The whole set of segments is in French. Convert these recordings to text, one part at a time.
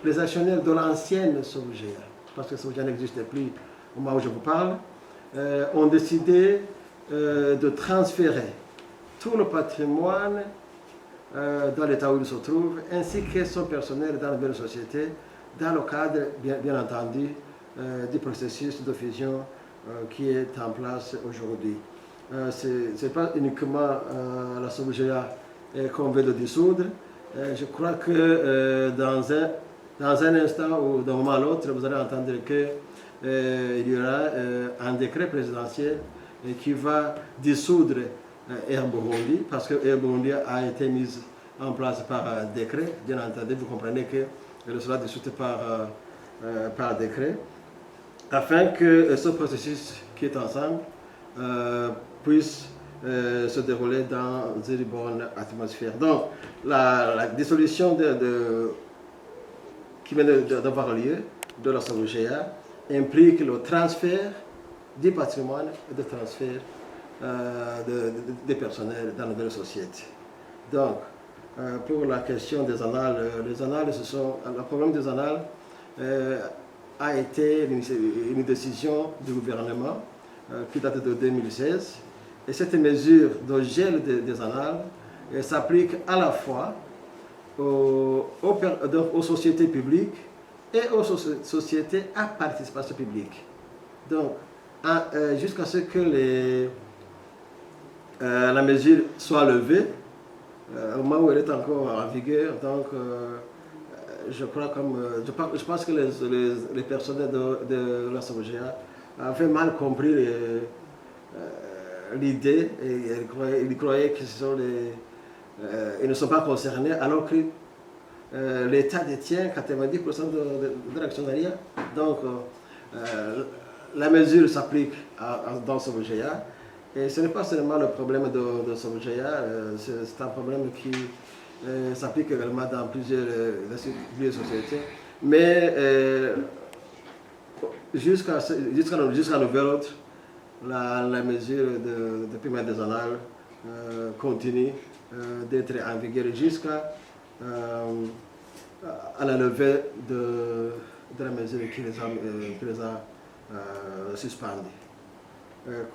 les actionnaires de l'ancienne SOGEA, parce que SOGEA n'existe plus au moment où je vous parle, ont décidé de transférer tout le patrimoine dans l'état où il se trouve, ainsi que son personnel dans la nouvelle société, dans le cadre, bien entendu, du processus de fusion qui est en place aujourd'hui. Ce n'est pas uniquement la SOGEA qu'on veut de dissoudre. Je crois que dans un instant ou d'un moment à l'autre, vous allez entendre qu'il y aura un décret présidentiel qui va dissoudre Air Burundi, parce que Air Burundi a été mise en place par décret. Bien entendu, vous comprenez qu'elle sera dissoute par décret, afin que ce processus qui est ensemble puisse se dérouler dans une bonne atmosphère. Donc, la dissolution qui vient d'avoir lieu de la SOGEA implique le transfert du patrimoine et le transfert des personnels dans la nouvelle société. Donc, pour la question des annales, les annales, le problème des annales a été une décision du gouvernement qui date de 2016. Et cette mesure de gel des annales s'applique à la fois aux sociétés publiques et aux sociétés à participation publique. Donc, jusqu'à ce que la mesure soit levée, au moment où elle est encore en vigueur, donc je pense que les personnels de la SOGEA avaient mal compris l'idée et ils croyaient qu'ils ne sont pas concernés, alors que l'État détient 90% de l'actionnariat. Donc, la mesure s'applique dans SOGEA. Et ce n'est pas seulement le problème de SOGEA, c'est un problème qui s'applique également dans plusieurs sociétés. Mais jusqu'à nouvel ordre, la mesure de paiement des annales continue d'être en vigueur jusqu'à la levée de la mesure qui les a suspendus.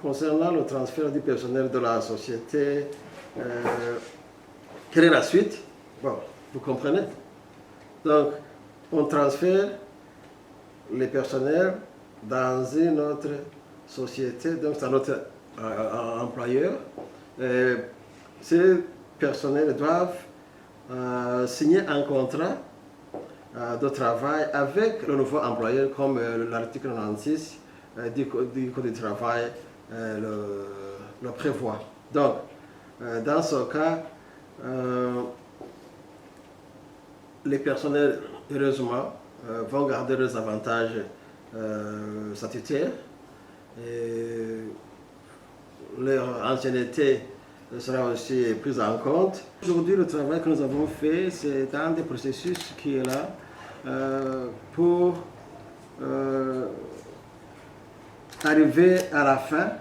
Concernant le transfert du personnel de la société, quelle est la suite? Bon, vous comprenez? Donc, on transfère les personnels dans une autre société, donc c'est notre employeur. Ces personnels doivent signer un contrat de travail avec le nouveau employeur, comme l'article 96 du Code du travail le prévoit. Donc, dans ce cas, les personnels, heureusement, vont garder leurs avantages statutaires et leur ancienneté sera aussi prise en compte. Aujourd'hui, le travail que nous avons fait, c'est un des processus qui est là pour arriver à la fin,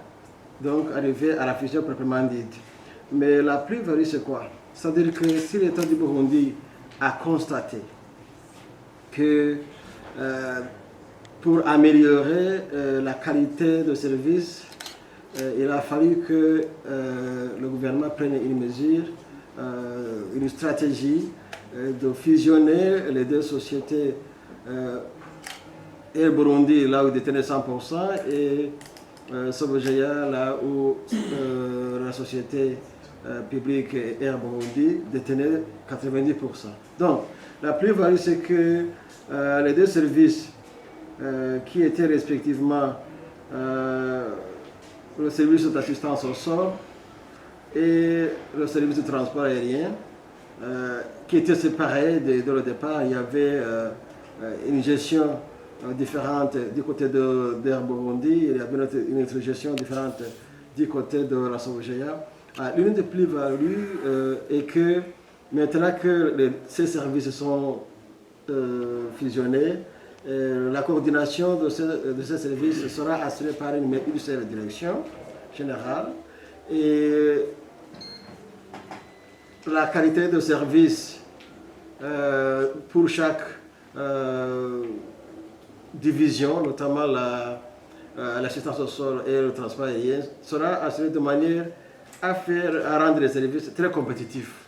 donc arriver à la fusion proprement dite. Mais la plus-value, c'est quoi? C'est-à-dire que si l'État du Burundi a constaté que pour améliorer la qualité de service, il a fallu que le gouvernement prenne une mesure, une stratégie de fusionner les deux sociétés, Air Burundi là où il détenait 100% et SOGEA là où la société publique Air Burundi détenait 90%. Donc la plus-value, c'est que les deux services qui étaient respectivement le service d'assistance au sol et le service de transport aérien, qui étaient séparés dès le départ. Il y avait une gestion différente du côté d'Air Burundi, il y avait une autre gestion différente du côté de la SOGEA. L'une des plus-values est que maintenant que ces services sont fusionnés, la coordination de ces services sera assurée par une seule direction générale et la qualité de service pour chaque division, notamment l'assistance au sol et le transport aérien, sera assurée de manière à rendre les services très compétitifs.